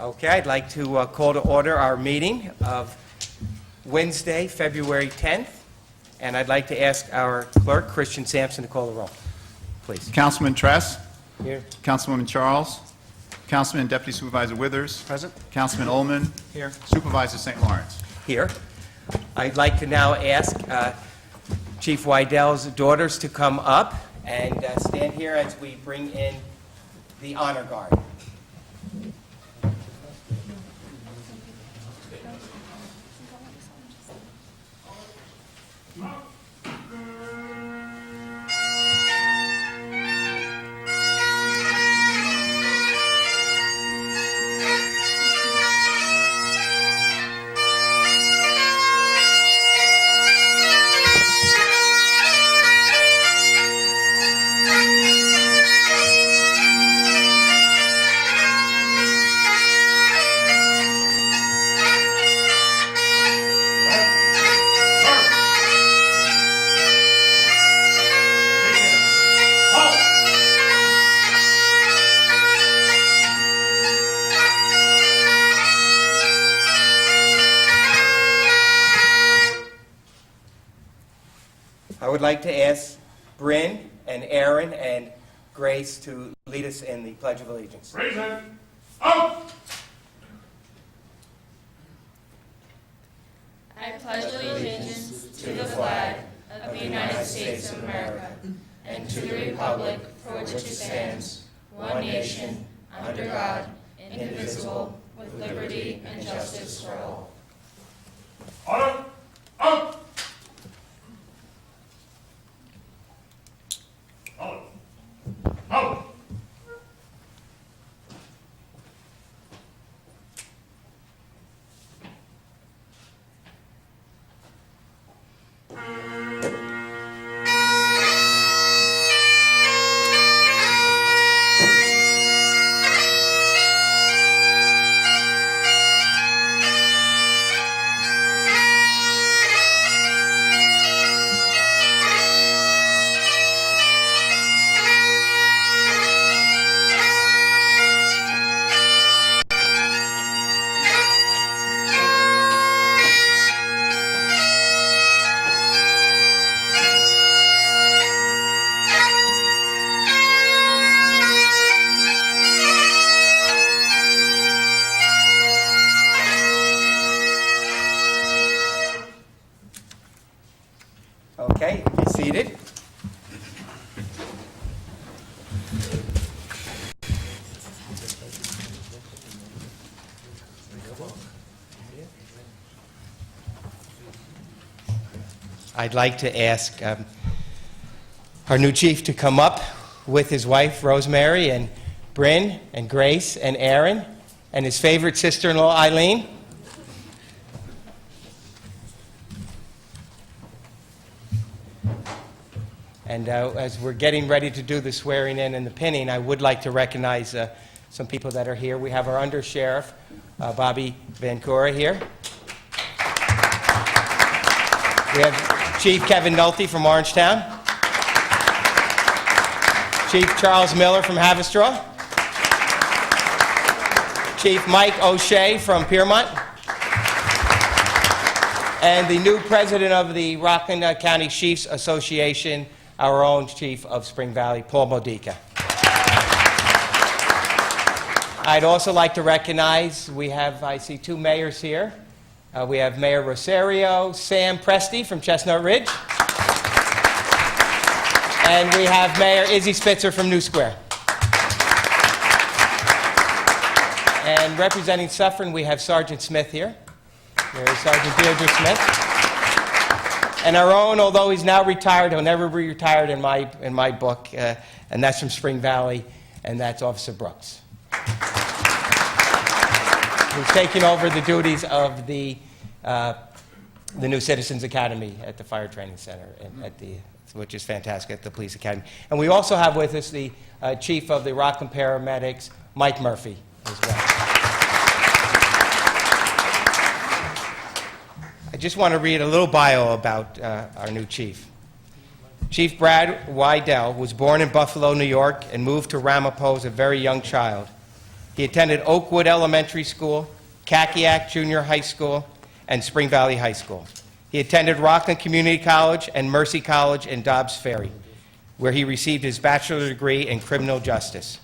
Okay, I'd like to call to order our meeting of Wednesday, February 10th, and I'd like to ask our clerk, Christian Sampson, to call the roll, please. Councilman Tress. Here. Councilwoman Charles. Councilman Deputy Supervisor Withers. Present. Councilman Ullman. Here. Supervisor St. Lawrence. Here. I'd like to now ask Chief Wydell's daughters to come up and stand here as we bring in the honor guard. I would like to ask Bryn and Aaron and Grace to lead us in the Pledge of Allegiance. Raise hand. Up! I pledge allegiance to the flag of the United States of America and to the republic for which it stands, one nation, under God, indivisible, with liberty and justice for all. Order. Up! Out. Out! Okay, be seated. I'd like to ask our new chief to come up with his wife, Rosemary, and Bryn, and Grace, and Aaron, and his favorite sister-in-law, Eileen. And as we're getting ready to do the swearing in and the pinning, I would like to recognize some people that are here. We have our undersheriff, Bobby Vancouver, here. We have Chief Kevin Nolte from Orangetown. Chief Charles Miller from Haverstraw. Chief Mike O'Shea from Piermont. And the new president of the Rockland County Chiefs Association, our own chief of Spring Valley, Paul Modica. I'd also like to recognize, I see two mayors here. We have Mayor Rosario, Sam Presti from Chestnut Ridge. And we have Mayor Izzy Spitzer from New Square. And representing Suffern, we have Sergeant Smith here. There's Sergeant Deirdre Smith. And our own, although he's now retired, he'll never be retired in my book, and that's from Spring Valley, and that's Officer Brooks. Who's taking over the duties of the new Citizens Academy at the Fire Training Center, which is fantastic, at the Police Academy. And we also have with us the chief of the Rockland Paramedics, Mike Murphy, as well. I just want to read a little bio about our new chief. Chief Brad Wydell was born in Buffalo, New York, and moved to Ramapo as a very young child. He attended Oakwood Elementary School, Kakiak Junior High School, and Spring Valley High School. He attended Rockland Community College and Mercy College in Dobbs Ferry, where he received his bachelor's degree in criminal justice.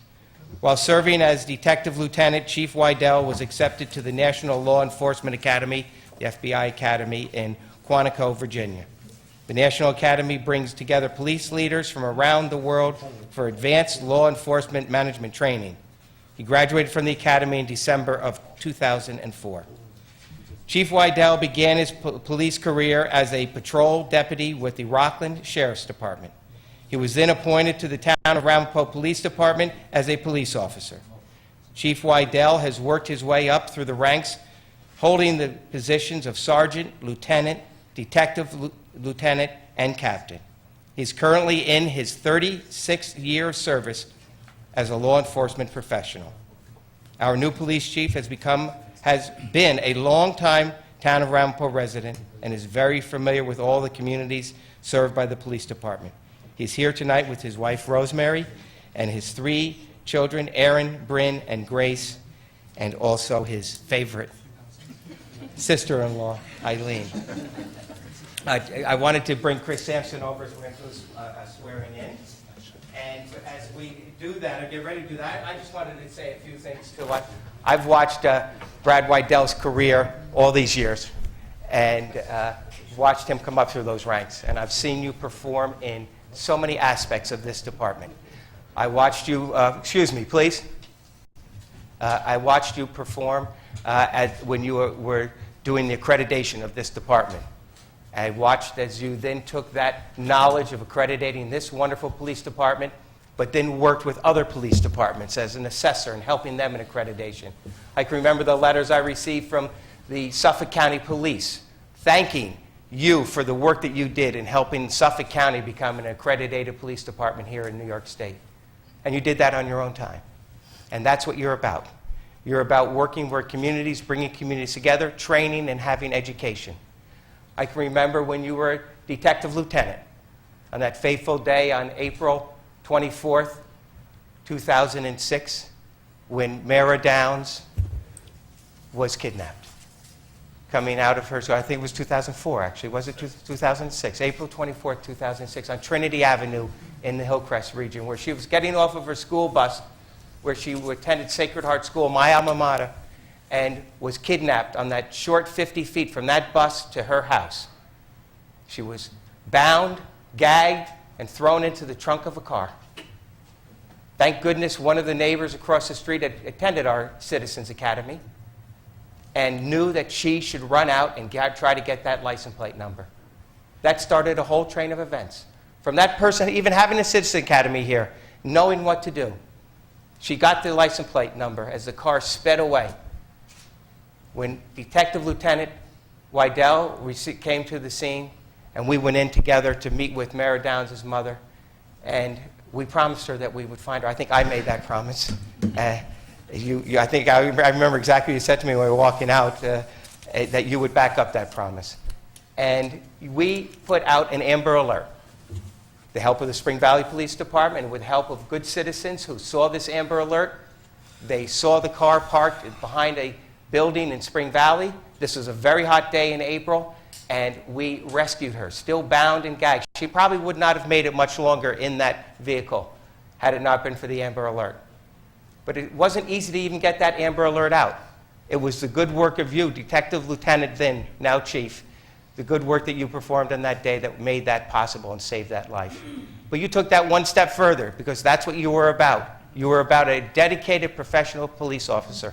While serving as Detective Lieutenant, Chief Wydell was accepted to the National Law Enforcement Academy, the FBI Academy, in Quantico, Virginia. The National Academy brings together police leaders from around the world for advanced law enforcement management training. He graduated from the Academy in December of 2004. Chief Wydell began his police career as a patrol deputy with the Rockland Sheriff's Department. He was then appointed to the Town of Ramapo Police Department as a police officer. Chief Wydell has worked his way up through the ranks, holding the positions of sergeant, lieutenant, detective lieutenant, and captain. He's currently in his 36th year of service as a law enforcement professional. Our new police chief has been a long-time Town of Ramapo resident and is very familiar with all the communities served by the police department. He's here tonight with his wife, Rosemary, and his 3 children, Aaron, Bryn, and Grace, and also his favorite sister-in-law, Eileen. I wanted to bring Chris Sampson over as we're going to do a swearing in. And as we do that, or get ready to do that, I just wanted to say a few things too. I've watched Brad Wydell's career all these years, and watched him come up through those ranks. And I've seen you perform in so many aspects of this department. I watched you, excuse me, please. I watched you perform when you were doing the accreditation of this department. I watched as you then took that knowledge of accrediting this wonderful police department, but then worked with other police departments as an assessor and helping them in accreditation. I can remember the letters I received from the Suffolk County Police thanking you for the work that you did in helping Suffolk County become an accredited police department here in New York State. And you did that on your own time. And that's what you're about. You're about working with communities, bringing communities together, training, and having education. I can remember when you were detective lieutenant on that fateful day on April 24th, 2006, when Mara Downs was kidnapped. Coming out of her, so I think it was 2004 actually, was it 2006? April 24th, 2006, on Trinity Avenue in the Hillcrest region, where she was getting off of her school bus, where she attended Sacred Heart School, my alma mater, and was kidnapped on that short 50 feet from that bus to her house. She was bound, gagged, and thrown into the trunk of a car. Thank goodness one of the neighbors across the street had attended our Citizens Academy and knew that she should run out and try to get that license plate number. That started a whole train of events. From that person even having a Citizen Academy here, knowing what to do, she got the license plate number as the car sped away. When Detective Lieutenant Wydell came to the scene, and we went in together to meet with Mara Downs' mother, and we promised her that we would find her. I think I made that promise. I remember exactly what you said to me when we were walking out, that you would back up that promise. And we put out an Amber Alert. The help of the Spring Valley Police Department, and with the help of good citizens who saw this Amber Alert, they saw the car parked behind a building in Spring Valley. This was a very hot day in April, and we rescued her, still bound and gagged. She probably would not have made it much longer in that vehicle had it not been for the Amber Alert. But it wasn't easy to even get that Amber Alert out. It was the good work of you, Detective Lieutenant then, now Chief, the good work that you performed on that day that made that possible and saved that life. But you took that one step further, because that's what you were about. You were about a dedicated professional police officer.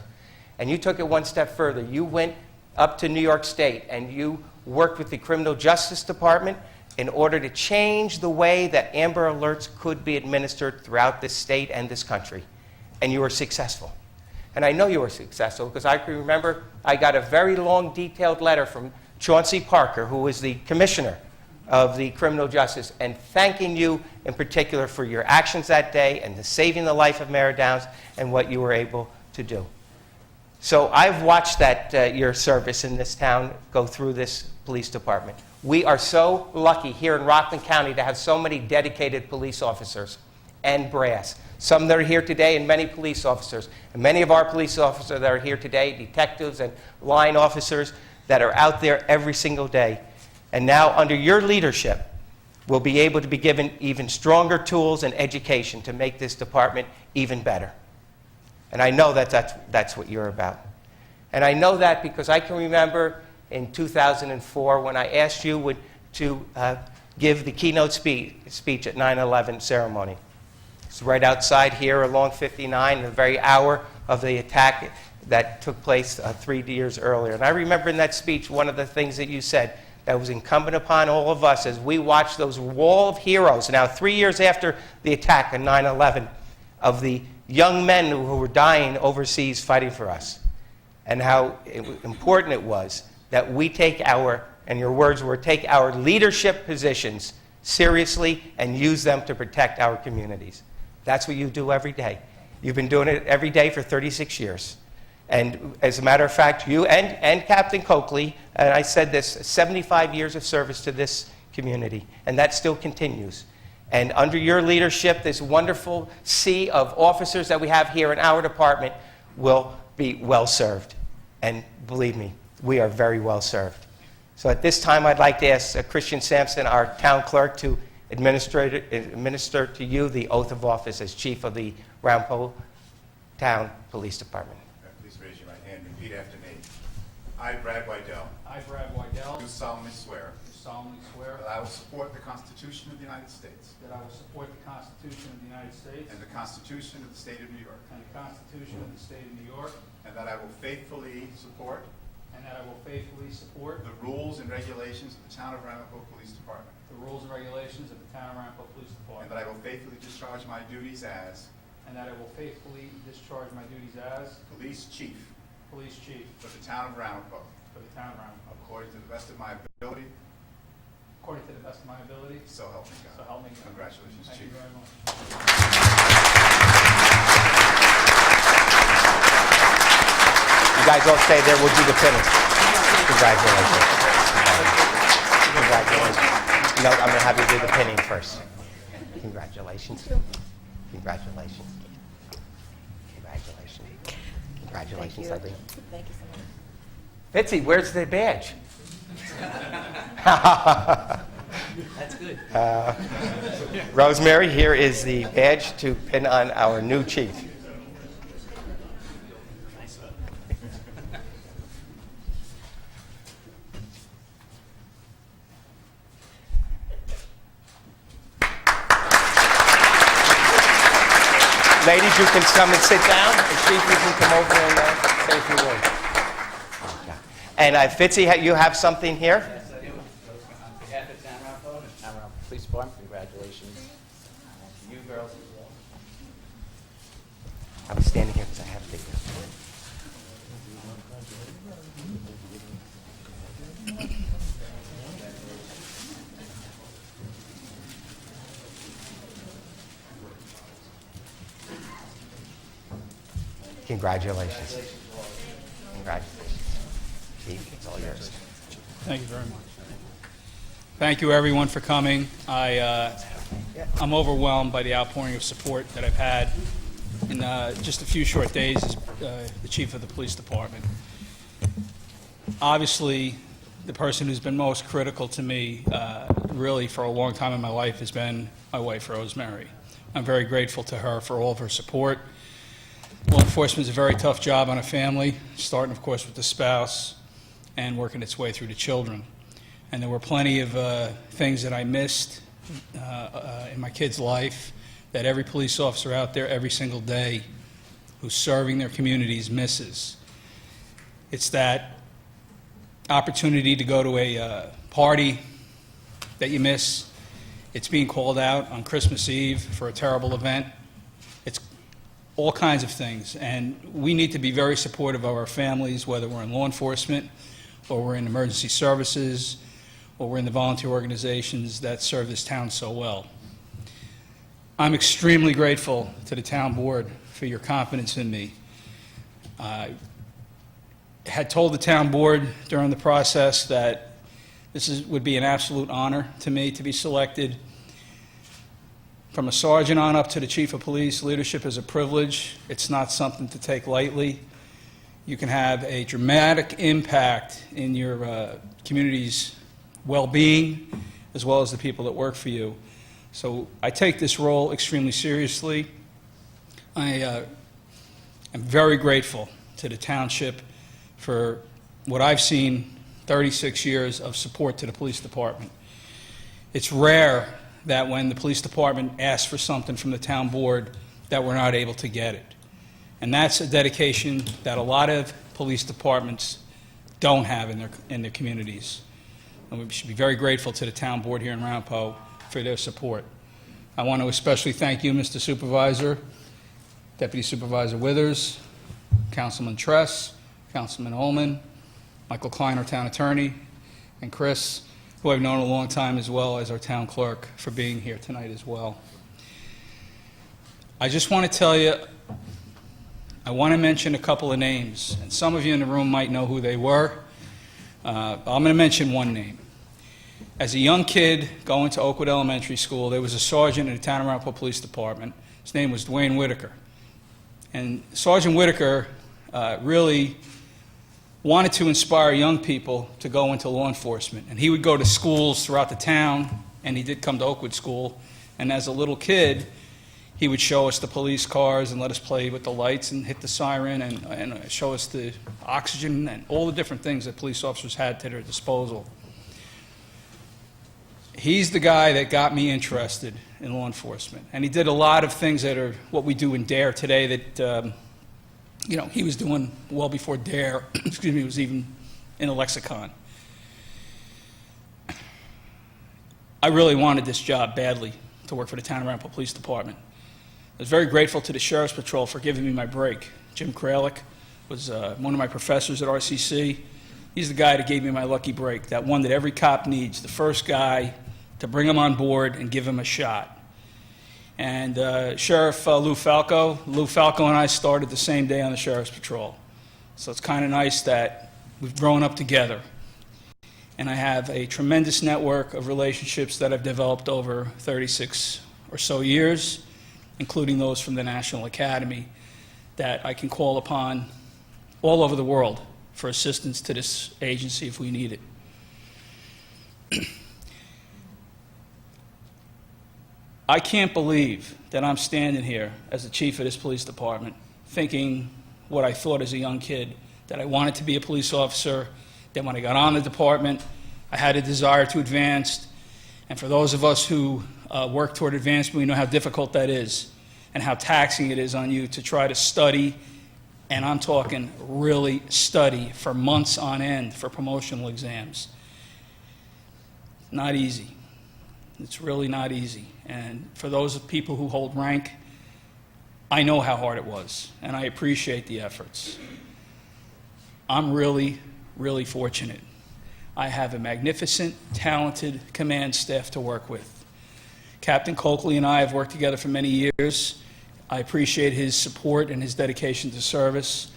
And you took it one step further. You went up to New York State and you worked with the Criminal Justice Department in order to change the way that Amber Alerts could be administered throughout this state and this country. And you were successful. And I know you were successful because I can remember I got a very long, detailed letter from Chauncey Parker, who was the commissioner of the Criminal Justice, and thanking you in particular for your actions that day and the saving the life of Mara Downs and what you were able to do. So I've watched your service in this town go through this police department. We are so lucky here in Rockland County to have so many dedicated police officers. and brass. Some that are here today, and many police officers. And many of our police officers that are here today, detectives and line officers that are out there every single day. And now, under your leadership, we'll be able to be given even stronger tools and education to make this department even better. And I know that that's what you're about. And I know that because I can remember in 2004 when I asked you to give the keynote speech at 9/11 ceremony. It's right outside here along 59, the very hour of the attack that took place 3 years earlier. And I remember in that speech one of the things that you said that was incumbent upon all of us as we watched those wall of heroes, now 3 years after the attack on 9/11, of the young men who were dying overseas fighting for us, and how important it was that we take and your words were, take our leadership positions seriously and use them to protect our communities. That's what you do every day. You've been doing it every day for 36 years. And as a matter of fact, you and Captain Coakley, and I said this, 75 years of service to this community, and that still continues. And under your leadership, this wonderful sea of officers that we have here in our department will be well served. And believe me, we are very well served. So at this time, I'd like to ask Christian Sampson, our town clerk, to administer to you the oath of office as chief of the Ramapo Town Police Department. Please raise your right hand and repeat after me. I, Brad Wydell, I, Brad Wydell, do solemnly swear do solemnly swear that I will support the Constitution of the United States that I will support the Constitution of the United States and the Constitution of the State of New York, and the Constitution of the State of New York, and that I will faithfully support and that I will faithfully support the rules and regulations of the Town of Ramapo Police Department, the rules and regulations of the Town of Ramapo Police and Department, that I will faithfully discharge my duties as and that I will faithfully discharge my duties as Police Chief Police Chief for the Town of Ramapo, for the Town of Ramapo, according to the best of my ability, according to the best of my ability, so help me so God. help me God. Congratulations, Thank Chief. you very much. You guys all stay there. We'll do the pinning. Congratulations. Congratulations. No, I'm going to have you do the pinning first. Congratulations. Congratulations. Congratulations. Congratulations, Irene. Thank you so much. Fitzy, where's the badge? That's good. Rosemary, here is the badge to pin on our new chief. Ladies, you can come and sit down. The chief, you can come over and say a few words. And Fitzy, you have something here? Yes, I do. On behalf of Town Ramapo and Town Ramapo Police Department, congratulations to you girls as well. I'm standing here because I have to. Congratulations. Congratulations. Chief, it's all yours. Thank you very much. Thank you, everyone, for coming. I'm overwhelmed by the outpouring of support that I've had in just a few short days as the chief of the police department. Obviously, the person who's been most critical to me, really for a long time in my life, has been my wife, Rosemary. I'm very grateful to her for all of her support. Law enforcement is a very tough job on a family, starting, of course, with the spouse and working its way through the children. And there were plenty of things that I missed in my kid's life that every police officer out there every single day who's serving their communities misses. It's that opportunity to go to a party that you miss. It's being called out on Christmas Eve for a terrible event. It's all kinds of things. And we need to be very supportive of our families, whether we're in law enforcement or we're in emergency services or we're in the volunteer organizations that serve this town so well. I'm extremely grateful to the town board for your confidence in me. I had told the town board during the process that this would be an absolute honor to me to be selected From a sergeant on up to the chief of police, leadership is a privilege. It's not something to take lightly. You can have a dramatic impact in your community's well-being, as well as the people that work for you. So I take this role extremely seriously. I am very grateful to the township for what I've seen 36 years of support to the police department. It's rare that when the police department asks for something from the town board that we're not able to get it. And that's a dedication that a lot of police departments don't have in their communities. And we should be very grateful to the town board here in Ramapo for their support. I want to especially thank you, Mr. Supervisor, Deputy Supervisor Withers, Councilman Tress, Councilman Ullman, Michael Klein, our town attorney, and Chris, who I've known a long time, as well as our town clerk, for being here tonight as well. I just want to tell you, I want to mention a couple of names, and some of you in the room might know who they were. I'm going to mention one name. As a young kid going to Oakwood Elementary School, there was a sergeant in the Town of Ramapo Police Department. His name was Dwayne Whitaker. And Sergeant Whitaker really wanted to inspire young people to go into law enforcement. And he would go to schools throughout the town, and he did come to Oakwood School. And as a little kid, he would show us the police cars and let us play with the lights and hit the siren and show us the oxygen and all the different things that police officers had to their disposal. He's the guy that got me interested in law enforcement. And he did a lot of things that are what we do in DARE today that, he was doing well before DARE, was even in the lexicon. I really wanted this job badly, to work for the Town of Ramapo Police Department. I was very grateful to the Sheriff's Patrol for giving me my break. Jim Kralik was one of my professors at RCC. He's the guy that gave me my lucky break, that one that every cop needs, the first guy to bring him on board and give him a shot. And Sheriff Lou Falco and I started the same day on the Sheriff's Patrol. So it's kind of nice that we've grown up together. And I have a tremendous network of relationships that I've developed over 36 or so years, including those from the National Academy, that I can call upon all over the world for assistance to this agency if we need it. I can't believe that I'm standing here as the chief of this police department thinking what I thought as a young kid, that I wanted to be a police officer, that when I got on the department, I had a desire to advance. And for those of us who work toward advancement, we know how difficult that is and how taxing it is on you to try to study, and I'm talking really study, for months on end for promotional exams. Not easy. It's really not easy. And for those people who hold rank, I know how hard it was, and I appreciate the efforts. I'm really, really fortunate. I have a magnificent, talented command staff to work with. Captain Coakley and I have worked together for many years. I appreciate his support and his dedication to service.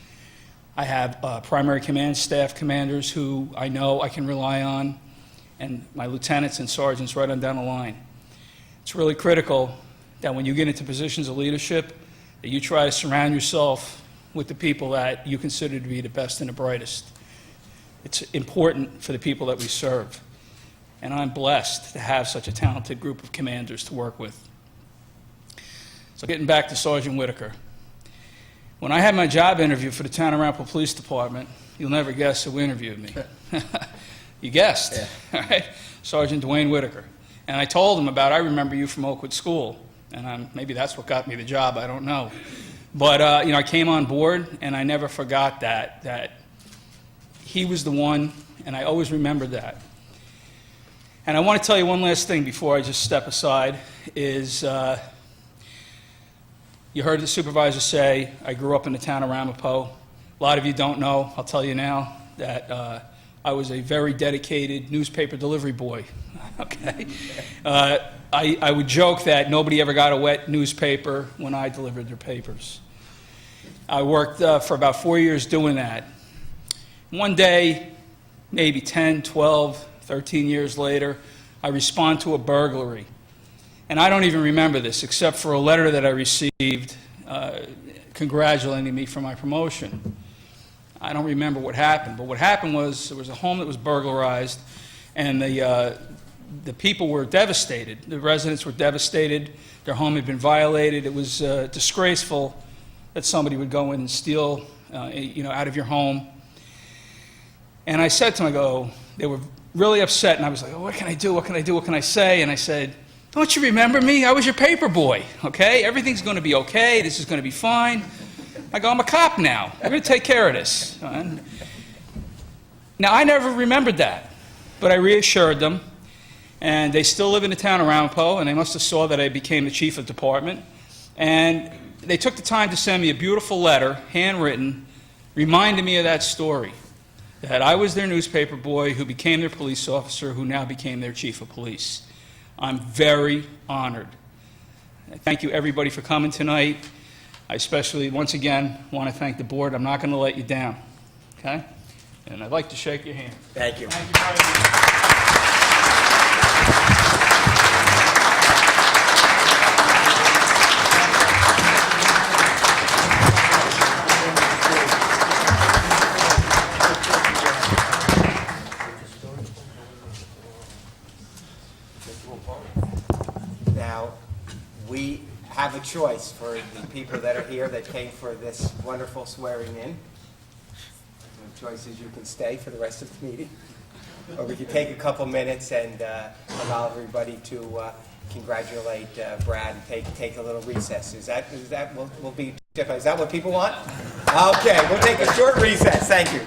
I have primary command staff commanders who I know I can rely on, and my lieutenants and sergeants right on down the line. It's really critical that when you get into positions of leadership, that you try to surround yourself with the people that you consider to be the best and the brightest. It's important for the people that we serve. And I'm blessed to have such a talented group of commanders to work with. So getting back to Sergeant Whitaker. When I had my job interview for the Town of Ramapo Police Department, you'll never guess who interviewed me. You guessed, yeah. Right? Sergeant Dwayne Whitaker. And I told him I remember you from Oakwood School. And maybe that's what got me the job, I don't know. But, I came on board, and I never forgot that he was the one, and I always remembered that. And I want to tell you one last thing before I just step aside, is you heard the supervisor say, I grew up in the town of Ramapo. A lot of you don't know, I'll tell you now, that I was a very dedicated newspaper delivery boy, okay? I would joke that nobody ever got a wet newspaper when I delivered their papers. I worked for about 4 years doing that. One day, maybe 10, 12, 13 years later, I respond to a burglary And I don't even remember this, except for a letter that I received congratulating me for my promotion. I don't remember what happened, but what happened was there was a home that was burglarized, and the people were devastated. The residents were devastated. Their home had been violated. It was disgraceful that somebody would go in and steal, out of your home. And I said to them, they were really upset, and I was like, what can I do? What can I do? What can I say? And I said, don't you remember me? I was your paper boy, okay? Everything's going to be okay. This is going to be fine. I'm a cop now. We're going to take care of this. Now, I never remembered that, but I reassured them, and they still live in the town of Ramapo, and they must have saw that I became the chief of department, and they took the time to send me a beautiful letter, handwritten, reminding me of that story, that I was their newspaper boy who became their police officer, who now became their chief of police. I'm very honored. Thank you, everybody, for coming tonight. I especially, once again, want to thank the board. I'm not going to let you down, okay? And I'd like to shake your hand. Thank you. Thank you very much. Now, we have a choice for the people that are here that came for this wonderful swearing in. The choice is you can stay for the rest of the meeting, or we can take a couple minutes and allow everybody to congratulate Brad and take a little recess. Is that will be different? Is that what people want? Okay, we'll take a short recess. Thank you.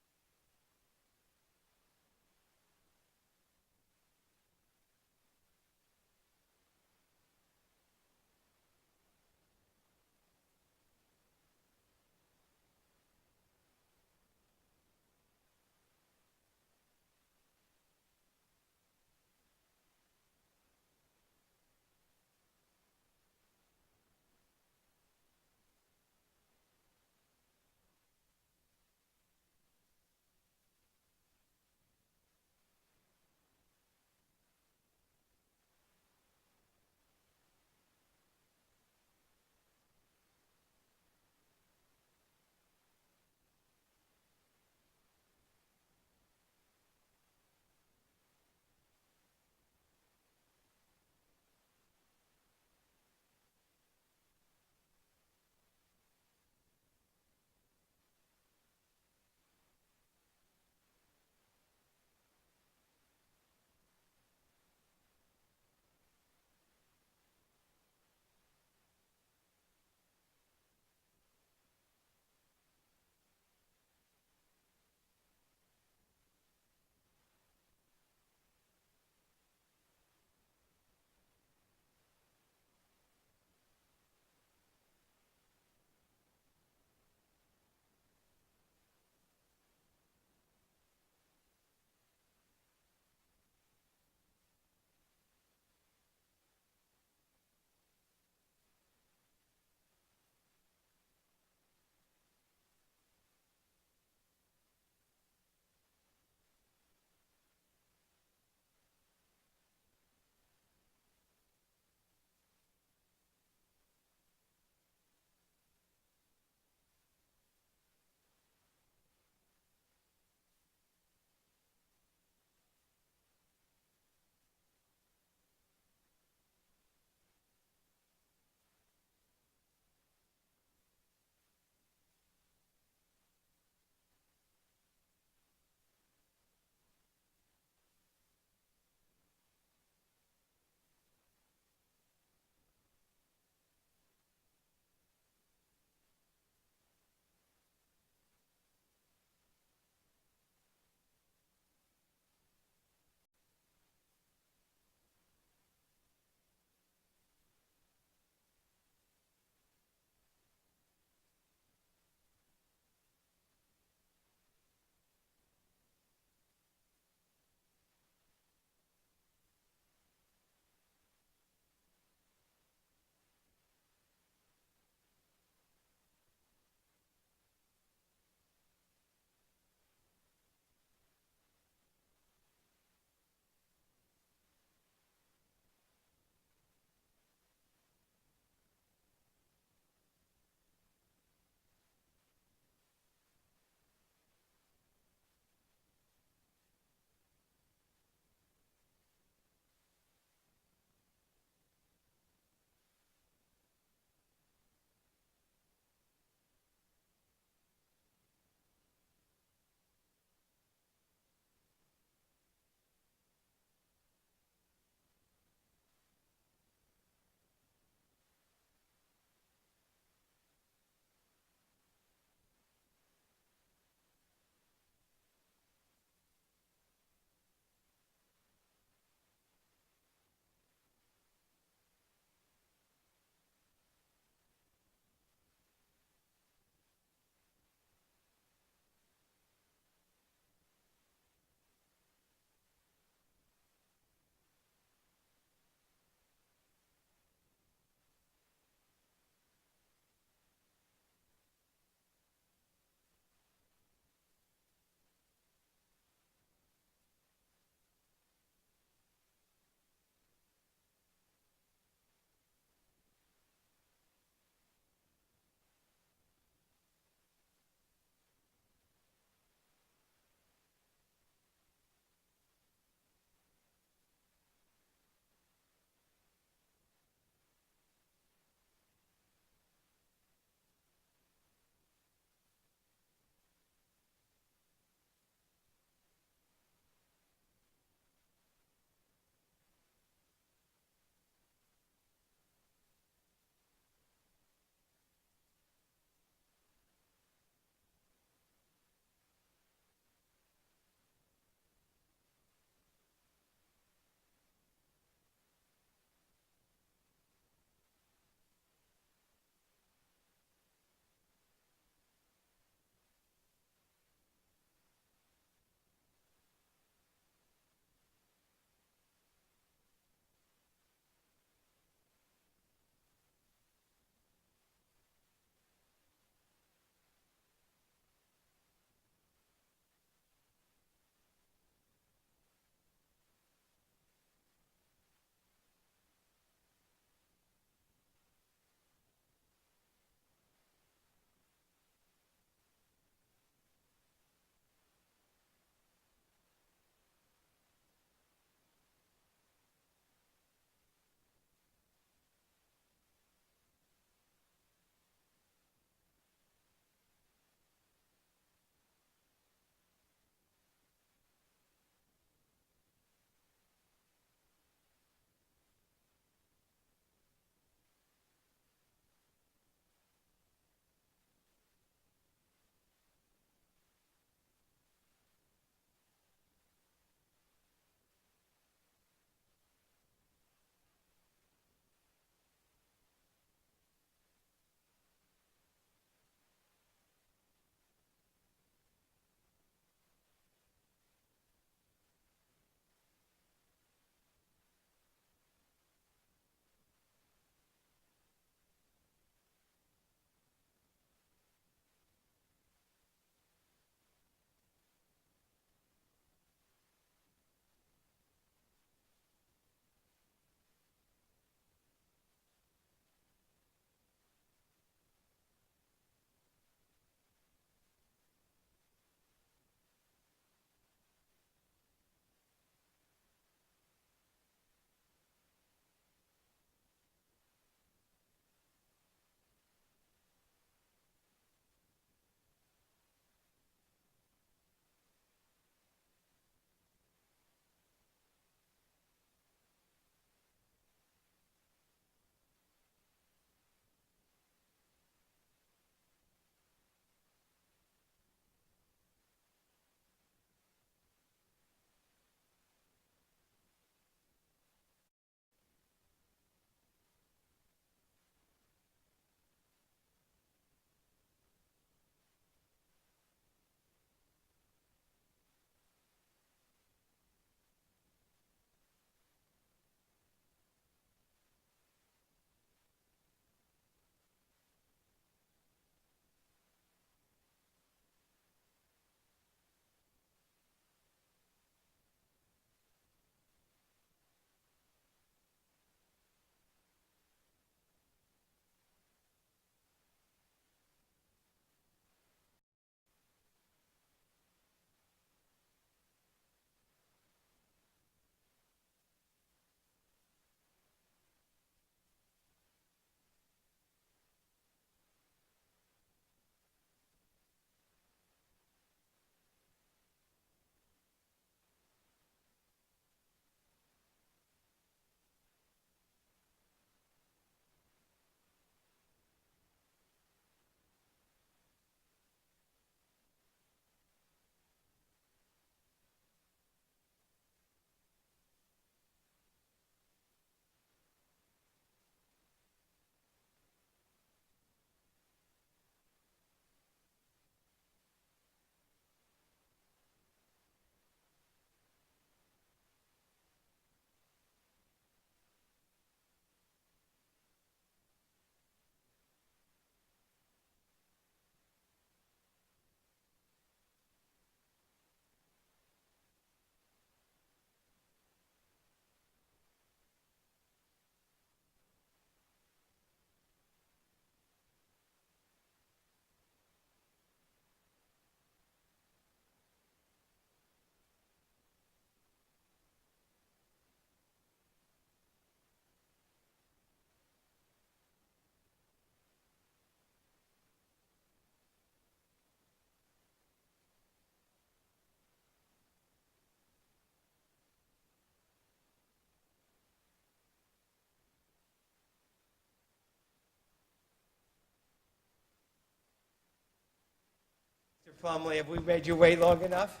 Plumley, have we made you wait long enough?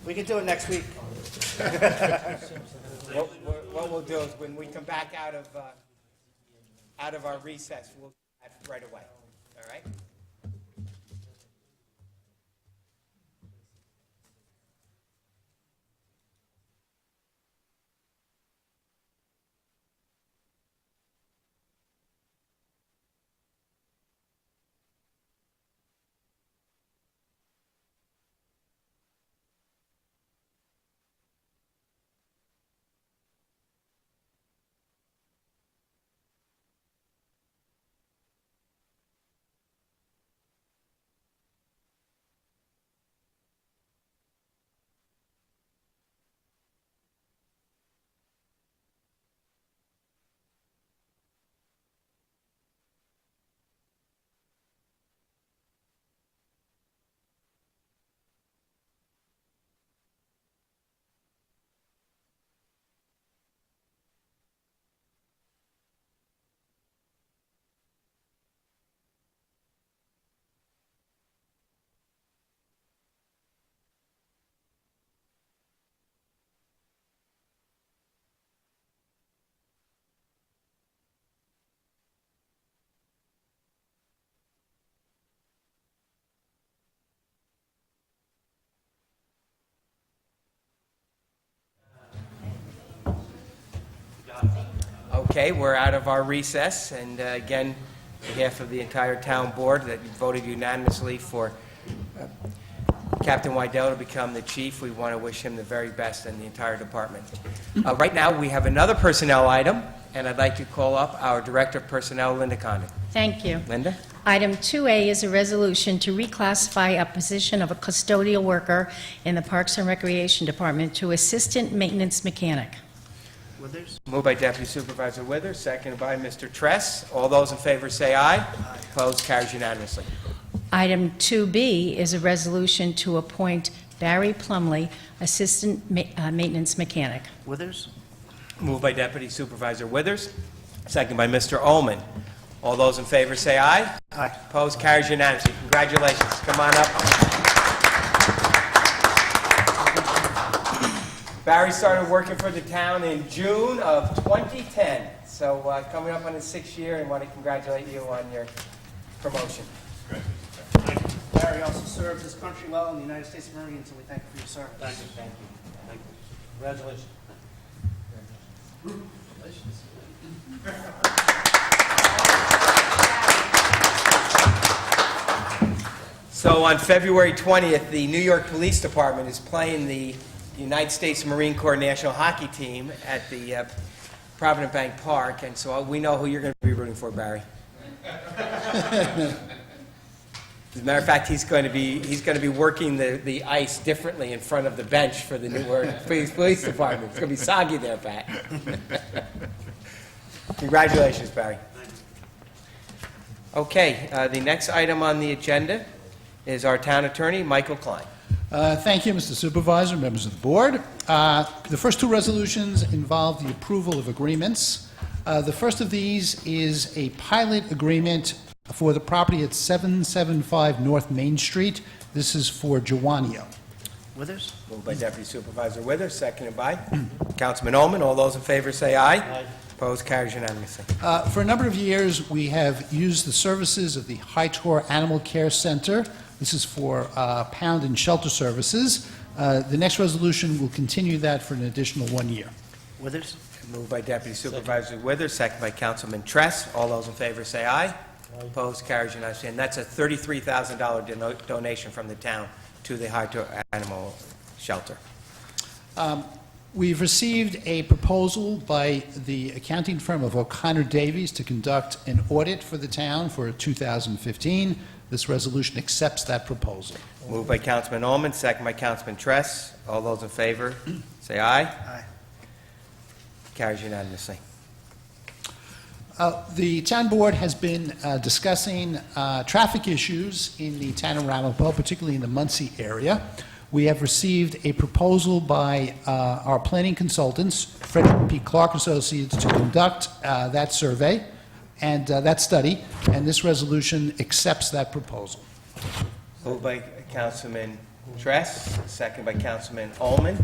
We can do it next week. What we'll do is when we come back out of our recess, we'll do that right away, all right? Okay, we're out of our recess, and again, on behalf of the entire town board that voted unanimously for Captain Wydell to become the chief, we want to wish him the very best in the entire department. Right now, we have another personnel item, and I'd like to call up our Director of Personnel, Linda Condon. Thank you. Linda? Item 2A is a resolution to reclassify a position of a custodial worker in the Parks and Recreation Department to Assistant Maintenance Mechanic. Withers? Moved by Deputy Supervisor Withers, seconded by Mr. Tress. All those in favor say aye. Aye. Opposed, carries unanimously. Item 2B is a resolution to appoint Barry Plumley, Assistant Maintenance Mechanic. Withers? Moved by Deputy Supervisor Withers, seconded by Mr. Ullman. All those in favor say aye. Aye. Opposed, carries unanimously. Congratulations. Come on up. Barry started working for the town in June of 2010, so coming up on his 6th year, and want to congratulate you on your promotion. Barry also served his country well in the United States Marines, and we thank you for your service. Thank you. Thank you. Thank you. Congratulations. So on February 20th, the New York Police Department is playing the United States Marine Corps national hockey team at the Provident Bank Park, and so we know who you're going to be rooting for, Barry. As a matter of fact, he's going to be working the ice differently in front of the bench for the Newark Police Department. It's going to be soggy there, Pat. Congratulations, Barry. Okay, the next item on the agenda is our town attorney, Michael Klein. Thank you, Mr. Supervisor, members of the board. The first two resolutions involve the approval of agreements. The first of these is a pilot agreement for the property at 775 North Main Street. This is for Joanio. Withers? Moved by Deputy Supervisor Withers, seconded by Councilman Ullman. All those in favor say aye. Aye. Opposed, carries unanimously. For a number of years, we have used the services of the Hightor Animal Care Center. This is for pound and shelter services. The next resolution will continue that for an additional 1 year. Withers? Moved by Deputy Supervisor Withers, seconded by Councilman Tress. All those in favor say aye. Opposed, carries unanimously. And that's a $33,000 donation from the town to the Hightor Animal Shelter. We've received a proposal by the accounting firm of O'Connor Davies to conduct an audit for the town for 2015. This resolution accepts that proposal. Moved by Councilman Ullman, seconded by Councilman Tress. All those in favor say aye. Aye. Carries unanimously. The town board has been discussing traffic issues in the town of Ramapo, particularly in the Muncie area. We have received a proposal by our planning consultants, Frederick P. Clark Associates, to conduct that survey. and that study, and this resolution accepts that proposal. Moved by Councilman Tress, second by Councilman Ullman.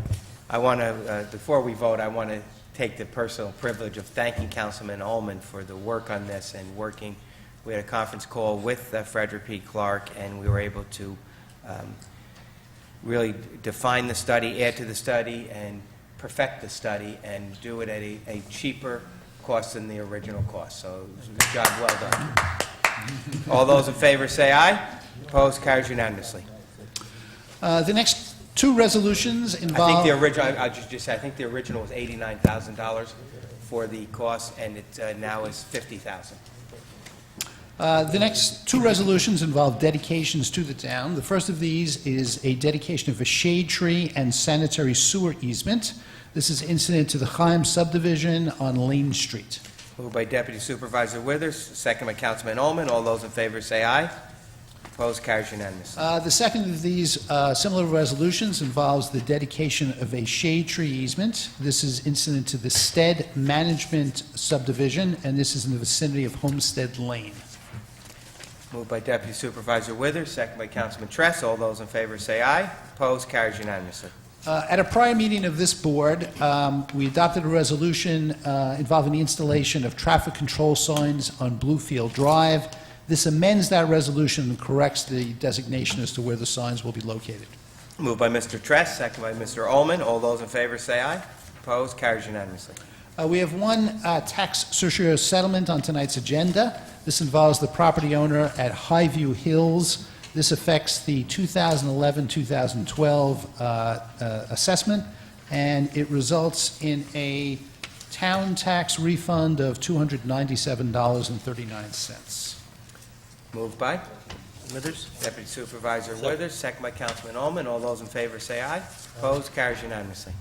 I want to, before we vote, I want to take the personal privilege of thanking Councilman Ullman for the work on this and working. We had a conference call with Frederick P. Clark, and we were able to really define the study, add to the study, and perfect the study, and do it at a cheaper cost than the original cost. So it was a good job, well done. All those in favor say aye. Opposed, carries unanimously. The next two resolutions I think involve... the original, I'll just say, I think the original was $89,000 for the cost, and it now is $50,000. The next two resolutions involve dedications to the town. The first of these is a dedication of a shade tree and sanitary sewer easement. This is incident to the Chaim subdivision on Lane Street. Moved by Deputy Supervisor Withers, second by Councilman Ullman. All those in favor say aye. Opposed, carries unanimously. The second of these similar resolutions involves the dedication of a shade tree easement. This is incident to the Stead Management subdivision, and this is in the vicinity of Homestead Lane. Moved by Deputy Supervisor Withers, second by Councilman Tress. All those in favor say aye. Opposed, carries unanimously. At a prior meeting of this board, we adopted a resolution involving the installation of traffic control signs on Bluefield Drive. This amends that resolution and corrects the designation as to where the signs will be located. Moved by Mr. Tress, second by Mr. Ullman. All those in favor say aye. Opposed, carries unanimously. We have one tax certiorari settlement on tonight's agenda. This involves the property owner at Highview Hills. This affects the 2011-2012 assessment, and it results in a town tax refund of $297.39. Moved by Withers. Deputy Supervisor Withers, second by Councilman Ullman. All those in favor say aye. Opposed, carries unanimously.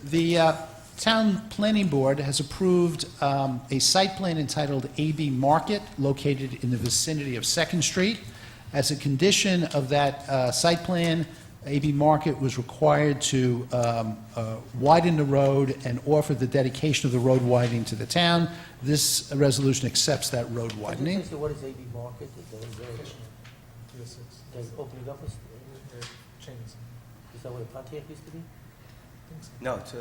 The Town Planning Board has approved a site plan entitled AB Market located in the vicinity of 2nd Street. As a condition of that site plan, AB Market was required to widen the road and offer the dedication of the road widening to the town. This resolution accepts that road widening. What is AB Market? They're opening up chains. Is that where the Pontiac used to be? No, it's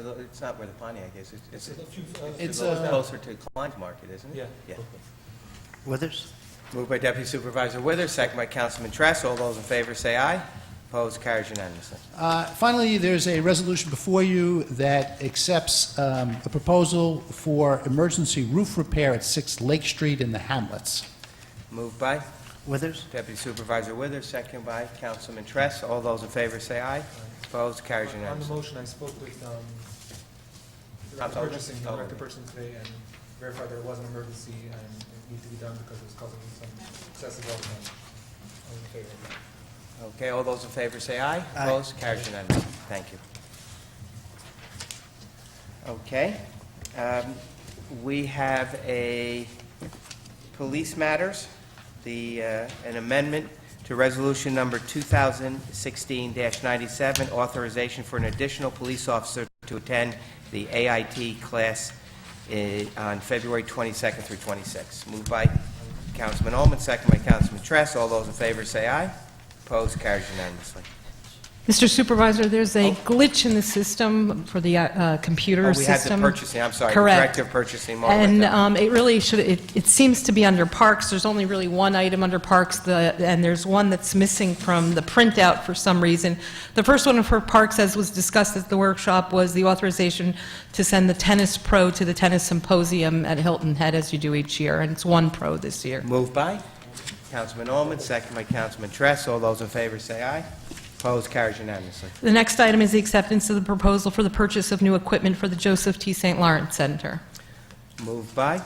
not where the Pontiac is. It's It's closer to Klein's Market, isn't it? Yeah. Withers? Moved by Deputy Supervisor Withers, second by Councilman Tress. All those in favor say aye. Opposed, carries unanimously. Finally, there's a resolution before you that accepts a proposal for emergency roof repair at 6 Lake Street in the Hamlets. Moved by Withers? Deputy Supervisor Withers, second by Councilman Tress. All those in favor say aye. Opposed, carries On the unanimously. motion, I spoke with I'm sorry. Director Purchasing today and verified there was an emergency and it needed to be done because it was causing some excessive overtime. I'm in favor of that. Okay, all those in favor say aye. Aye. Opposed, carries unanimously. Thank you. Okay. We have a police matters, an amendment to resolution number 2016-97, authorization for an additional police officer to attend the AIT class on February 22nd through 26th. Moved by Councilman Ullman, second by Councilman Tress. All those in favor say aye. Opposed, carries unanimously. Mr. Supervisor, there's a glitch in the system for the computer Oh, we had the system. purchasing, I'm sorry. Correct. Director of Purchasing, Margaret. And it really should, it seems to be under Parks. There's only really one item under Parks, and there's one that's missing from the printout for some reason. The first one for Parks, as was discussed at the workshop, was the authorization to send the tennis pro to the tennis symposium at Hilton Head, as you do each year, and it's one pro this year. Moved by Councilman Ullman, second by Councilman Tress. All those in favor say aye. Opposed, carries unanimously. The next item is the acceptance of the proposal for the purchase of new equipment for the Joseph T. St. Lawrence Center. Moved by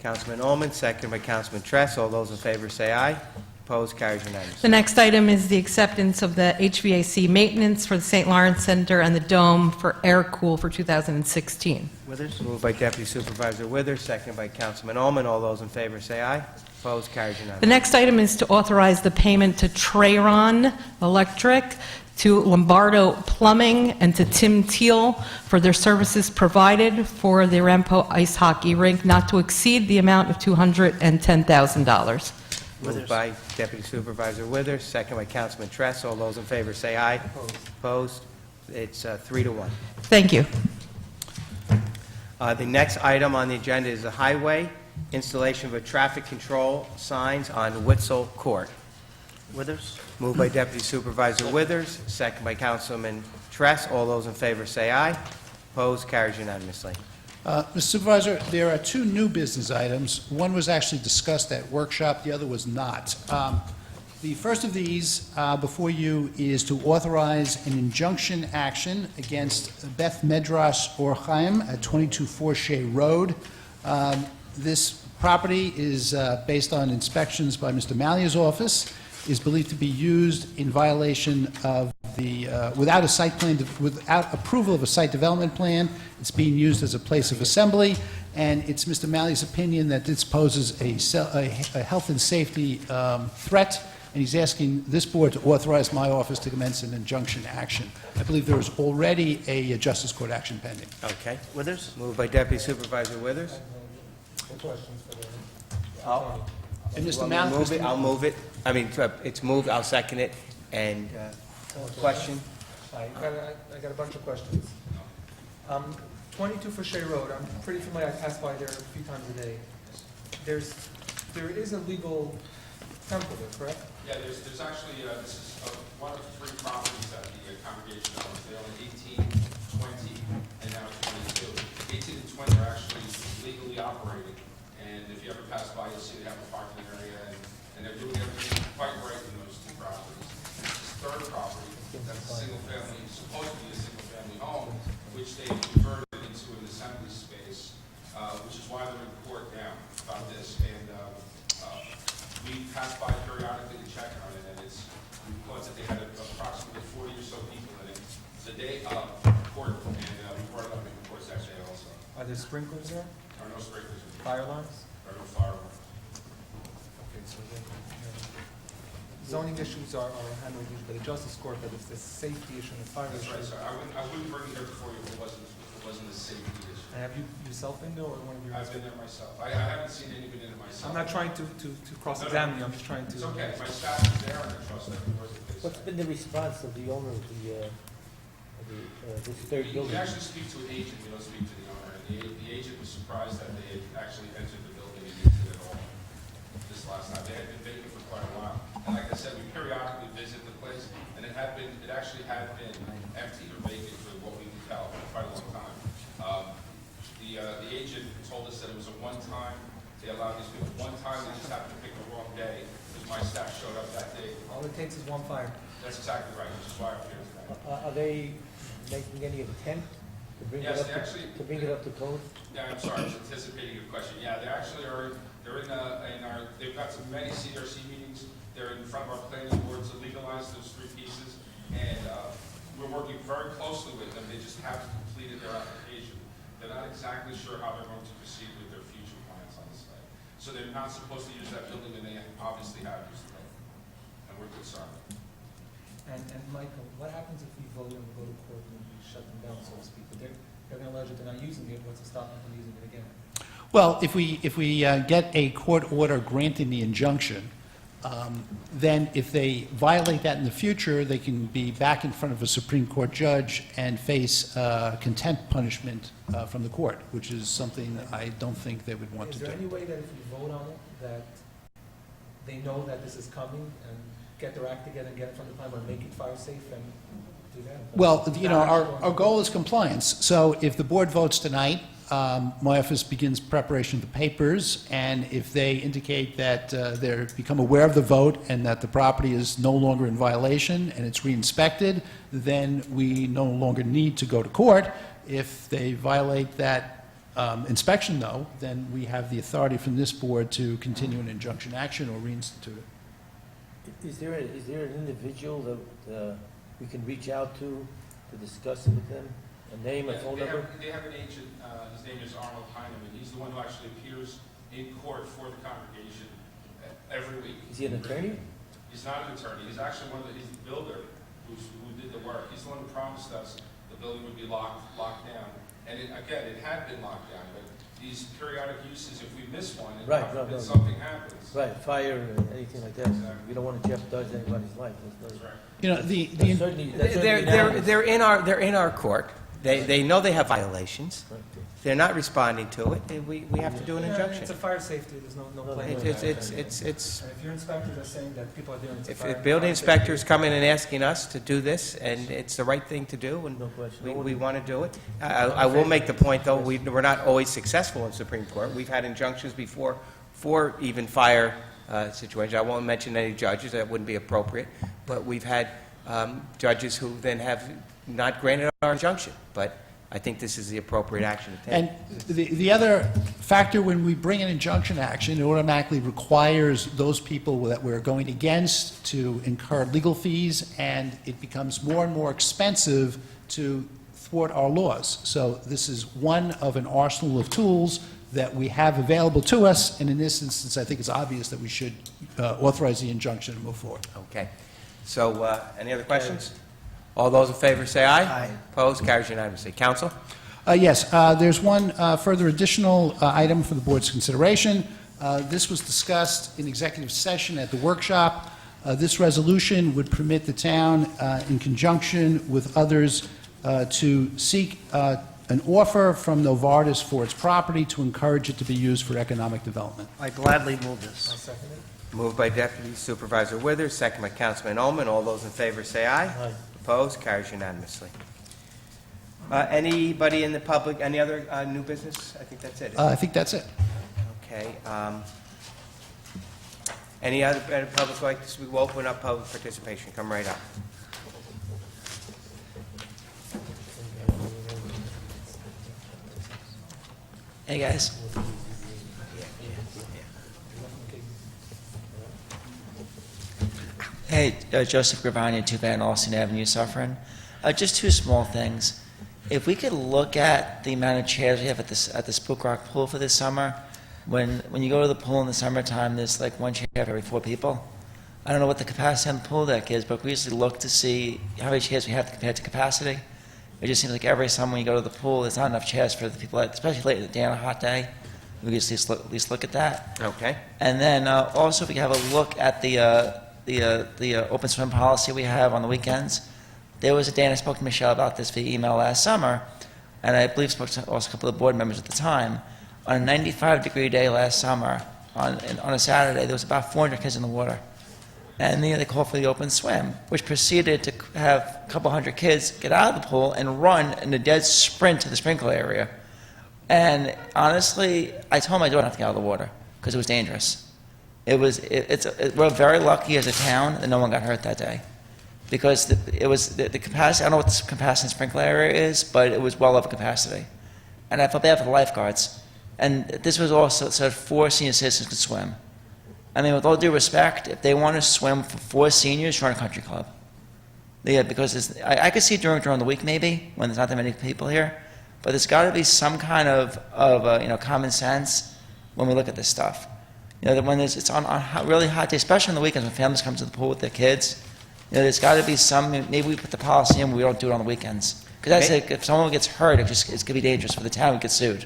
Councilman Ullman, second by Councilman Tress. All those in favor say aye. Opposed, carries unanimously. The next item is the acceptance of the HVAC maintenance for the St. Lawrence Center and the Dome for Air Cool for 2016. Withers? Moved by Deputy Supervisor Withers, second by Councilman Ullman. All those in favor say aye. Opposed, carries The unanimously. next item is to authorize the payment to Trayron Electric to Lombardo Plumbing, and to Tim Teal for their services provided for the Rampo Ice Hockey Rink, not to exceed the amount of $210,000. Moved by Deputy Supervisor Withers, second by Councilman Tress. All those in favor say aye. Opposed? It's 3-1. Thank you. The next item on the agenda is the highway, installation of a traffic control signs on Witzel Court. Withers? Moved by Deputy Supervisor Withers, second by Councilman Tress. All those in favor say aye. Opposed? Carries unanimously. Mr. Supervisor, there are two new business items. One was actually discussed at workshop, the other was not. The first of these before you is to authorize an injunction action against Beth Medrash Or Chaim at 22 Forshey Road. This property is based on inspections by Mr. Malia's office, is believed to be used in violation of the, without a site plan, without approval of a site development plan. It's being used as a place of assembly, and it's Mr. Malley's opinion that this poses a health and safety threat, and he's asking this board to authorize my office to commence an injunction action. I believe there is already a Justice Court action pending. Okay. Withers? Moved by Deputy Supervisor Withers. Questions for the... And Mr. Want me to Malley, move it? I'll move it. I mean, it's moved, I'll second it. And question? I got a bunch of questions. 22 Forshey Road, I'm pretty familiar, I pass by there a few times a day. There is a legal temple there, correct? Yeah, there's actually, this is one of 3 properties that the congregation owns. They own 18, 20, and now 22. 18 and 20 are actually legally operating, and if you ever pass by, you'll see they have a parking area, and they're doing everything quite right in those 2 properties. This third property, that's a single-family, supposed to be a single-family home, which they converted into an assembly space, which is why they're in court now about this. And we pass by periodically to check on it, and we thought that they had approximately 40 or so people in it. The day of court, and we brought it up in the court section also. Are there sprinklers there? There are no sprinklers. Fire alarms? There are no fire alarms. Okay, so then, zoning issues are handled usually by the Justice Court, but if there's a safety issue and a fire That's issue... right, sir. I wouldn't bring it here before you if it wasn't a safety issue. And have you yourself been there, or one of your... I've been there myself. I haven't seen anybody in it myself. I'm not trying to cross-examine you, I'm just trying to... It's okay. My staff is there, and I trust that the words that they What's say. been the response of the owner of this third building? We actually speak to an agent, we don't speak to the owner. And the agent was surprised that they had actually entered the building and used it at all this last time. They had been vacant for quite a while. And like I said, we periodically visit the place, and it actually had been empty or vacant for what we could tell for quite a long time. The agent told us that it was a one-time, they allowed these people one time, they just happened to pick the wrong day, because my staff showed up that day. All it takes is one fire. That's exactly right, which is why I'm here today. Are they making any attempt to bring it Yes, up they actually- to bring it up to code? Yeah, I'm sorry, I was anticipating your question. Yeah, they actually are, they're in our, they've got some many CRC meetings. They're in front of our planning board to legalize those 3 pieces. And we're working very closely with them. They just haven't completed their application. They're not exactly sure how they're going to proceed with their future plans on the site. So they're not supposed to use that building, and they obviously have used the building. And we're concerned. And Michael, what happens if we vote and we go to court and we shut them down, so to speak? But they're going to allege that they're not using it, what's to stop them from using it again? well, if we get a court order granting the injunction, then if they violate that in the future, they can be back in front of a Supreme Court judge and face contempt punishment from the court, which is something I don't think they would want to Is there do. any way that if we vote on it, that they know that this is coming and get their act together and get it from the time and make it fire safe and do that? Well, you know, our goal is compliance. So if the board votes tonight, my office begins preparation of the papers, and if they indicate that they're become aware of the vote and that the property is no longer in violation and it's re-inspected, then we no longer need to go to court. If they violate that inspection, though, then we have the authority from this board to continue an injunction action or reinstitute it. Is there an individual that we can reach out to discuss it with them? A name, a phone number? They have an agent, his name is Arnold Heineman. He's the one who actually appears in court for the congregation every week. Is he an attorney? He's not an attorney. He's actually he's the builder. who did the work. He's the one who promised us the building would be locked down. And again, it had been locked down, but these periodic uses, if we miss one, and Right, God no, forbid no. something happens. Right, fire or anything like that. You don't want to jeopardize anybody's life. That's Right. You know, the certainly, that's certainly They're in our court. They know they have violations. They're not responding to it, and we have to do an Yeah, injunction. It's a fire safety, there's no blame. It's, And if your inspectors are saying that people are doing it, it's a if fire. building fire inspectors safety. come in and asking us to do this, and it's the right thing to do, and No question. we want to do it. I will make the point, though, we're not always successful in Supreme Court. We've had injunctions before for even fire situations. I won't mention any judges, that wouldn't be appropriate, but we've had judges who then have not granted our injunction. But I think this is the appropriate action to take. And the other factor, when we bring an injunction action, it automatically requires those people that we're going against to incur legal fees, and it becomes more and more expensive to thwart our laws. So this is one of an arsenal of tools that we have available to us, and in this instance, I think it's obvious that we should authorize the injunction and move forward. Okay. So, any other questions? All those in favor say aye. Aye. Opposed? Carries unanimously. Counsel? Yes, there's one further additional item for the board's consideration. This was discussed in executive session at the workshop. This resolution would permit the town, in conjunction with others, to seek an offer from Novartis for its property to encourage it to be used for economic development. I gladly move this. I'll second it. Moved by Deputy Supervisor Withers, second by Councilman Ullman. All those in favor say aye. Aye. Opposed? Carries unanimously. Anybody in the public, any other new business? I think that's it. I think that's it. Okay. Any other public like this? We will open up public participation. Come right up. Hey, guys. Hey, Joseph Gravani, 2 Van Alstyne Avenue, Suffering. Just 2 small things. If we could look at the amount of chairs we have at the Spook Rock pool for this summer, when you go to the pool in the summertime, there's like 1 chair for every 4 people. I don't know what the capacity on the pool deck is, but we usually look to see how many chairs we have compared to capacity. It just seems like every summer when you go to the pool, there's not enough chairs for the people, especially late in the day on a hot day. We could at least look at that. Okay. And then also, if we could have a look at the open swim policy we have on the weekends. There was a day, and I spoke to Michelle about this via email last summer, and I believe spoke to also a couple of board members at the time. On a 95-degree day last summer, on a Saturday, there was about 400 kids in the water. And they called for the open swim, which proceeded to have a couple hundred kids get out of the pool and run in a dead sprint to the sprinkler area. And honestly, I told my daughter not to get out of the water because it was dangerous. We're very lucky as a town that no one got hurt that day, because the capacity. I don't know what the capacity in the sprinkler area is, but it was well over capacity, and I felt bad for the lifeguards. And this was also so 4 senior citizens could swim. I mean, with all due respect, if they want to swim for 4 seniors, run a country club. Yeah, because I could see during the week maybe when there's not that many people here, but there's got to be some kind of common sense when we look at this stuff. That when it's on really hot days, especially on the weekends when families come to the pool with their kids, there's got to be some. Maybe we put the policy in, but we don't do it on the weekends. Because I say if someone gets hurt, it's going to be dangerous for the town. We get sued.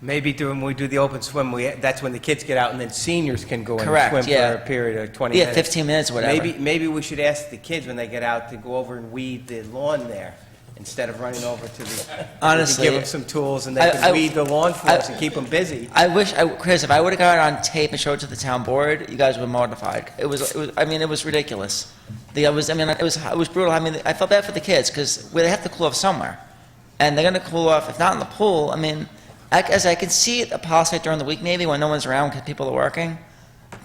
Maybe when we do the open swim, that's when the kids get out, and then seniors can go in Correct, and swim yeah. for a period of 20 Yeah, minutes. 15 minutes or whatever. Maybe we should ask the kids when they get out to go over and weed the lawn there, instead of running over to the... Honestly, give them some tools, and they can weed the lawn for us and keep them busy. I wish, Chris, if I would have got it on tape and showed it to the town board, you guys would have mortified. It was ridiculous. It was brutal. I mean, I felt bad for the kids because they have to cool off somewhere, and they're going to cool off if not in the pool. I mean, as I can see a policy during the week, maybe when no one's around because people are working,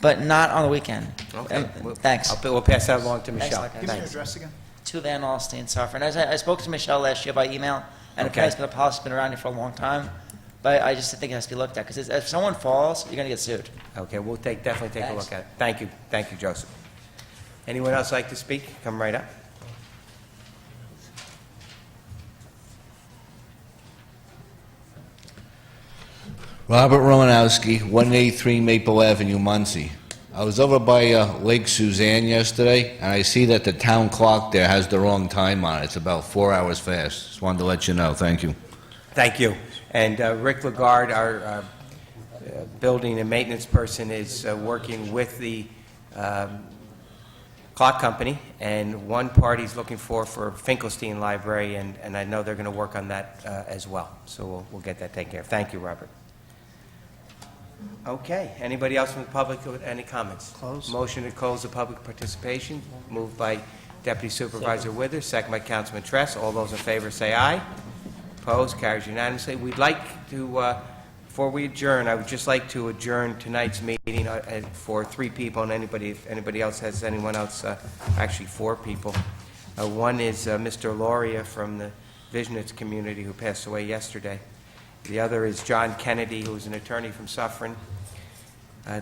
but not on the weekend. Okay. Thanks. We'll pass that along to Michelle. Thanks. Give me your address again. 2 Van Alstyne, Suffering. As I spoke to Michelle last year by email, and Okay. the policy's been around here for a long time, but I just think it has to be looked at, because if someone falls, you're going to get sued. Okay, we'll definitely take a Thanks. look at it. Thank you, Joseph. Anyone else like to speak? Come right up. Robert Romanowski, 183 Maple Avenue, Muncie. I was over by Lake Suzanne yesterday, and I see that the town clock there has the wrong time on it. It's about 4 hours fast. Just wanted to let you know. Thank you. Thank you. And Rick Lagarde, our building and maintenance person, is working with the clock company, and one party's looking for Finkelstein Library, and I know they're going to work on that as well. So we'll get that taken care of. Thank you, Robert. Okay. Anybody else from the public with any comments? Close. Motion to close the public participation, moved by Deputy Supervisor Withers, second by Councilman Tress. All those in favor say aye. Opposed? Carries unanimously. We'd like to, before we adjourn, I would just like to adjourn tonight's meeting for 3 people, and if anybody else has anyone else, actually 4 people. One is Mr. Loria from the Visionist community who passed away yesterday. The other is John Kennedy, who is an attorney from Suffern.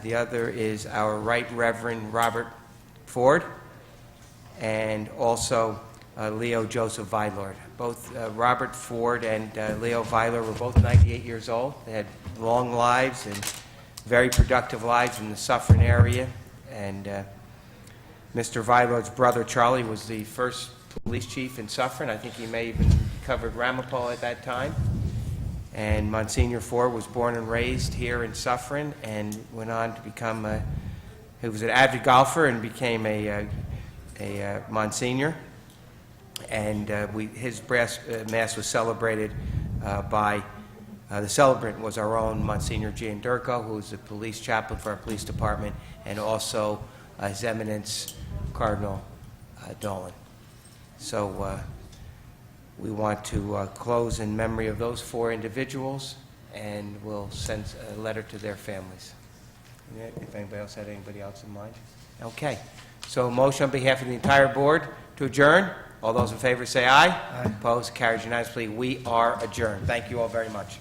The other is our Right Reverend Robert Ford, and also Leo Joseph Vylord. Both Robert Ford and Leo Vylord were both 98 years old. They had long lives and very productive lives in the Suffern area. And Mr. Vylord's brother, Charlie, was the first police chief in Suffern. I think he may even covered Ramapo at that time. And Monsignor Ford was born and raised here in Suffern and went on to become he was an avid golfer and became a Monsignor. And his Mass was celebrated by, the celebrant was our own Monsignor Gianderco, who is the police chaplain for our police department, and also His Eminence Cardinal Dolan. So we want to close in memory of those 4 individuals, and we'll send a letter to their families. If anybody else had anybody else in mind? Okay. So a motion on behalf of the entire board to adjourn. All those in favor say aye. Aye. Opposed? Carries unanimously. We are adjourned. Thank you all very much.